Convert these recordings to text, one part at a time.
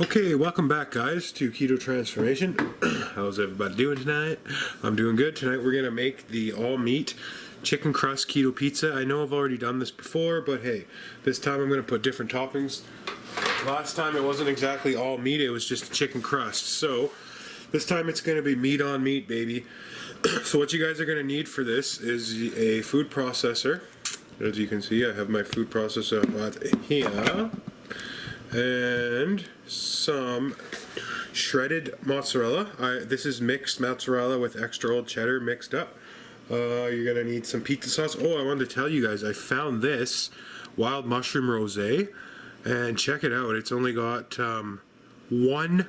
Okay, welcome back guys to Keto Transformation. How's everybody doing tonight? I'm doing good. Tonight we're gonna make the all meat chicken crust keto pizza. I know I've already done this before, but hey, this time I'm gonna put different toppings. Last time it wasn't exactly all meat, it was just chicken crust. So this time it's gonna be meat on meat, baby. So what you guys are gonna need for this is a food processor. As you can see, I have my food processor right here. And some shredded mozzarella. This is mixed mozzarella with extra old cheddar mixed up. You're gonna need some pizza sauce. Oh, I wanted to tell you guys, I found this wild mushroom rosé, and check it out. It's only got 1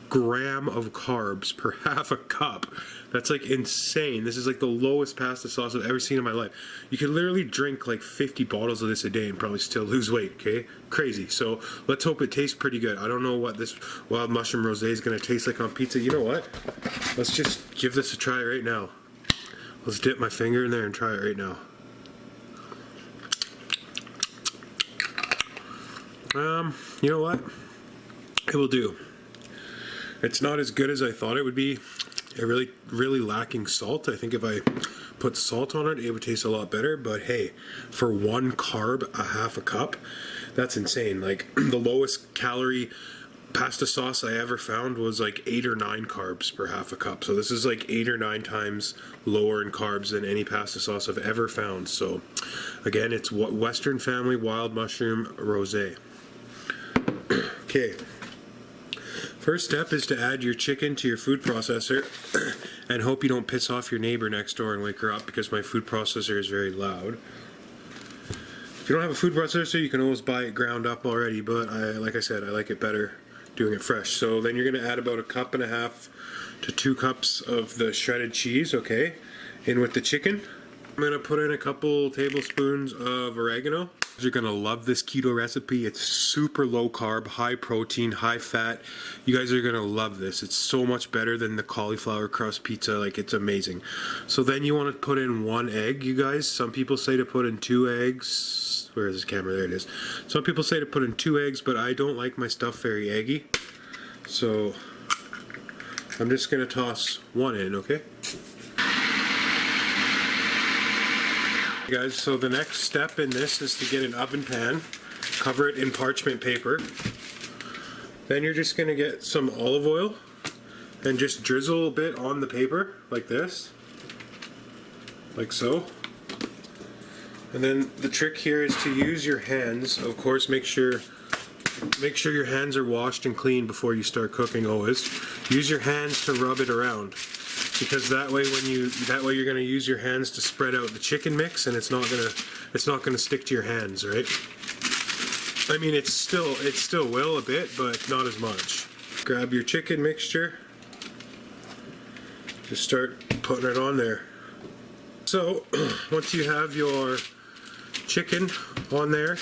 gram of carbs per half a cup. That's like insane. This is like the lowest pasta sauce I've ever seen in my life. You could literally drink like 50 bottles of this a day and probably still lose weight, okay? Crazy. So let's hope it tastes pretty good. I don't know what this wild mushroom rosé is gonna taste like on pizza. You know what? Let's just give this a try right now. Let's dip my finger in there and try it right now. You know what? It will do. It's not as good as I thought it would be. It really lacking salt. I think if I put salt on it, it would taste a lot better. But hey, for 1 carb, a half a cup, that's insane. Like the lowest calorie pasta sauce I ever found was like 8 or 9 carbs per half a cup. So this is like 8 or 9 times lower in carbs than any pasta sauce I've ever found. So again, it's Western Family Wild Mushroom Rosé. Okay. First step is to add your chicken to your food processor and hope you don't piss off your neighbor next door and wake her up, because my food processor is very loud. If you don't have a food processor, you can always buy it ground up already, but like I said, I like it better doing it fresh. So then you're going to add about 1.5 cups to 2 cups of the shredded cheese, okay, in with the chicken. I'm going to put in a couple tablespoons of oregano. You're going to love this keto recipe. It's super low carb, high protein, high fat. You guys are going to love this. It's so much better than the cauliflower crust pizza. Like, it's amazing. So then you want to put in 1 egg, you guys. Some people say to put in 2 eggs. Where is this camera? There it is. Some people say to put in 2 eggs, but I don't like my stuff very eggy. So I'm just going to toss 1 in, okay? Guys, so the next step in this is to get an oven pan, cover it in parchment paper. Then you're just going to get some olive oil and just drizzle a bit on the paper like this, like so. And then the trick here is to use your hands. Of course, make sure your hands are washed and clean before you start cooking. Always use your hands to rub it around, because that way you're going to use your hands to spread out the chicken mix, and it's not going to stick to your hands, right? I mean, it still will a bit, but not as much. Grab your chicken mixture, just start putting it on there. So once you have your chicken on there,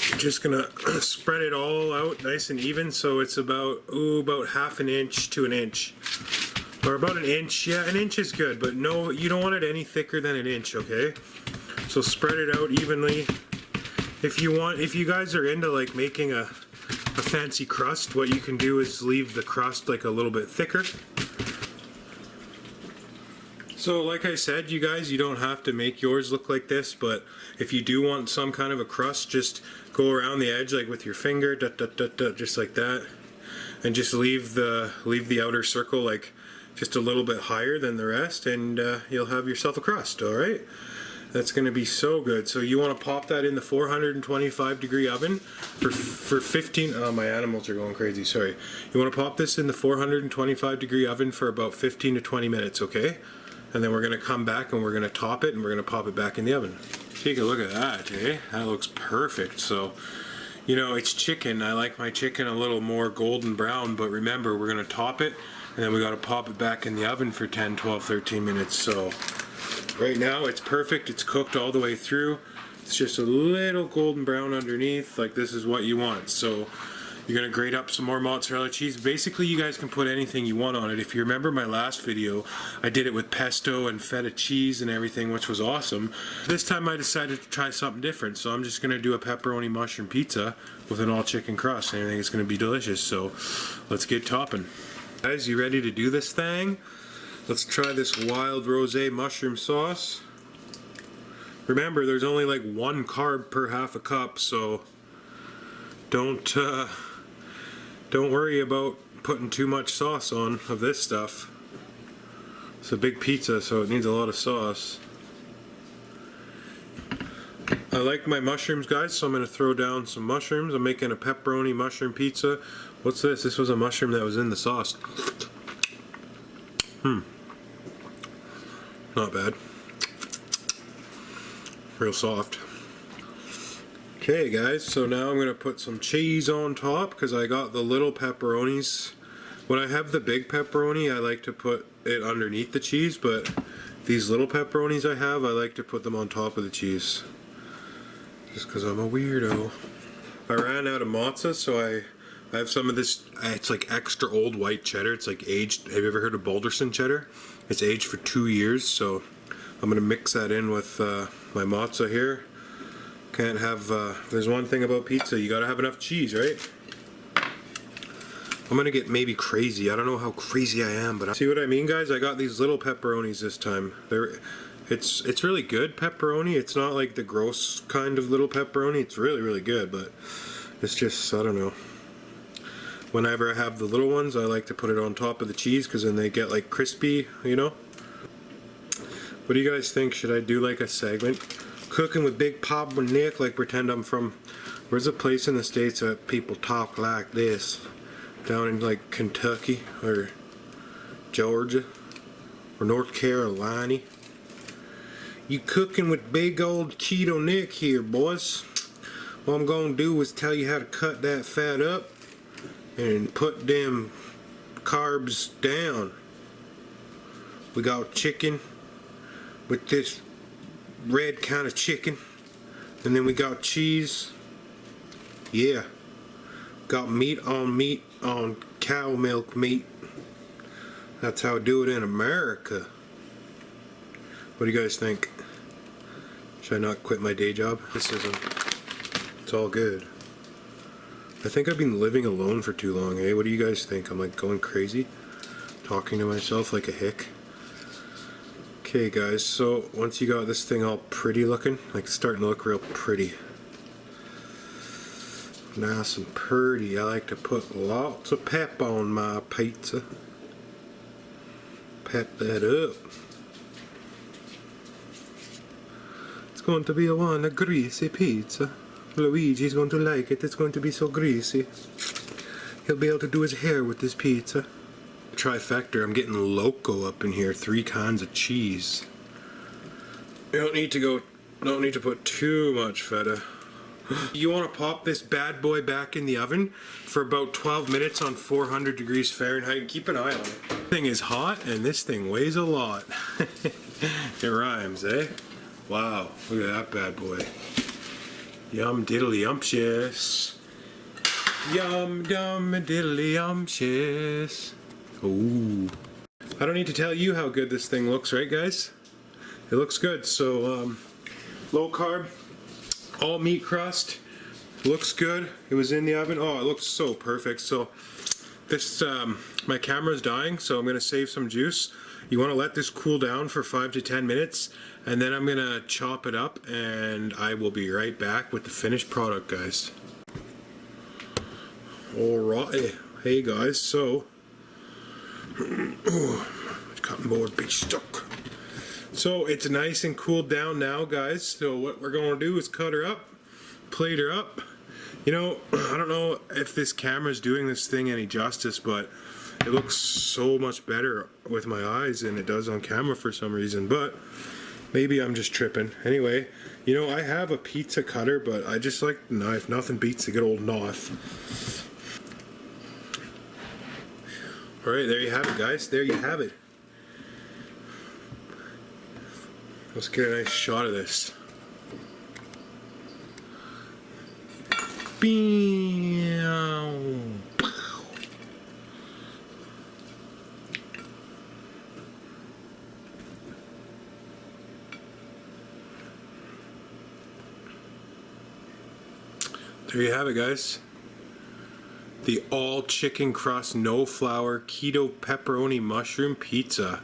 you're just gonna spread it all out nice and even, so it's about 1/2 inch to 1 inch. Or about 1 inch. Yeah, 1 inch is good, but no, you don't want it any thicker than 1 inch, okay? So spread it out evenly. If you guys are into like making a fancy crust, what you can do is leave the crust like a little bit thicker. So like I said, you guys, you don't have to make yours look like this, but if you do want some kind of a crust, just go around the edge like with your finger, just like that, and just leave the outer circle like just a little bit higher than the rest, and you'll have yourself a crust. All right, that's going to be so good. So you want to pop that in the 425-degree oven for 15. Oh, my animals are going crazy. Sorry. You want to pop this in the 425-degree oven for about 15 to 20 minutes, okay? And then we're going to come back and we're going to top it and we're going to pop it back in the oven. Take a look at that, eh? That looks perfect. So, you know, it's chicken. I like my chicken a little more golden brown, but remember, we're going to top it, and then we got to pop it back in the oven for 10, 12, 13 minutes. So right now it's perfect. It's cooked all the way through. It's just a little golden brown underneath. Like, this is what you want. So You're gonna grate up some more mozzarella cheese. Basically, you guys can put anything you want on it. If you remember my last video, I did it with pesto and feta cheese and everything, which was awesome. This time I decided to try something different, so I'm just gonna do a pepperoni mushroom pizza with an all chicken crust. And I think it's gonna be delicious, so let's get topping. Guys, you ready to do this thing? Let's try this wild rosé mushroom sauce. Remember, there's only like 1 carb per half a cup, so don't worry about putting too much sauce on of this stuff. It's a big pizza, so it needs a lot of sauce. I like my mushrooms, guys, so I'm going to throw down some mushrooms. I'm making a pepperoni mushroom pizza. What's this? This was a mushroom that was in the sauce. Not bad. Real soft. Okay guys, so now I'm going to put some cheese on top because I got the little pepperonis. When I have the big pepperoni, I like to put it underneath the cheese, but these little pepperonis I have, I like to put them on top of the cheese. Just because I'm a weirdo. I ran out of mozza, so I have some of this, it's like extra old white cheddar. It's like aged, have you ever heard of Balderson cheddar? It's aged for 2 years, so I'm going to mix that in with my mozza here. Can't have, there's one thing about pizza, you gotta have enough cheese, right? I'm gonna get maybe crazy. I don't know how crazy I am, but see what I mean, guys? I got these little pepperonis this time. It's really good pepperoni. It's not like the gross kind of little pepperoni. It's really, really good, but it's just, I don't know. Whenever I have the little ones, I like to put it on top of the cheese because then they get like crispy, you know? What do you guys think? Should I do like a segment? Cooking with Big Papa Nick, like pretend I'm from, where's a place in the States that people talk like this? Down in like Kentucky or Georgia or North Carolina. You cooking with big old Keto Nick here, boys. What I'm gonna do is tell you how to cut that fat up and put them carbs down. We got chicken with this red kind of chicken, and then we got cheese. Yeah, got meat on cow milk meat. That's how I do it in America. What do you guys think? Should I not quit my day job? This isn't. It's all good. I think I've been living alone for too long, eh? What do you guys think? I'm like going crazy, talking to myself like a hick. Okay guys, so once you got this thing all pretty looking, like it's starting to look real pretty. Nice and pretty. I like to put lots of pep on my pizza. Pep that up. It's going to be a greasy pizza. Luigi's going to like it. It's going to be so greasy. He'll be able to do his hair with this pizza. Trifecta, I'm getting loco up in here. 3 kinds of cheese. You don't need to put too much feta. You want to pop this bad boy back in the oven for about 12 minutes on 400 degrees Fahrenheit. Keep an eye on it. This thing is hot and this thing weighs a lot. It rhymes, eh? Wow, look at that bad boy. Yum diddly yumptious. Yum dum diddly yumptious. Ooh. I don't need to tell you how good this thing looks, right guys? It looks good. So low carb, all meat crust, looks good. It was in the oven. Oh, it looks so perfect. So this my camera's dying, so I'm gonna save some juice. You want to let this cool down for 5 to 10 minutes, and then I'm gonna chop it up, and I will be right back with the finished product, guys. Alright, hey guys, so cutting board be stuck. So it's nice and cooled down now, guys. So what we're gonna do is cut her up, plate her up. You know, I don't know if this camera's doing this thing any justice, but it looks so much better with my eyes than it does on camera for some reason, but maybe I'm just tripping. Anyway, you know, I have a pizza cutter, but I just like the knife. Nothing beats a good old knife. Alright, there you have it, guys. There you have it. Let's get a nice shot of this. Bam! There you have it, guys. The all chicken crust, no flour, keto pepperoni mushroom pizza.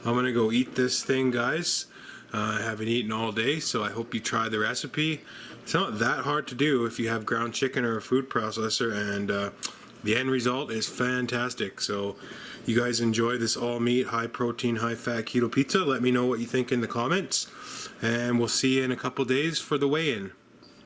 I'm gonna go eat this thing, guys. I haven't eaten all day, so I hope you try the recipe. It's not that hard to do if you have ground chicken or a food processor, and the end result is fantastic. So you guys enjoy this all meat, high protein, high fat keto pizza. Let me know what you think in the comments, and we'll see you in a couple days for the weigh-in.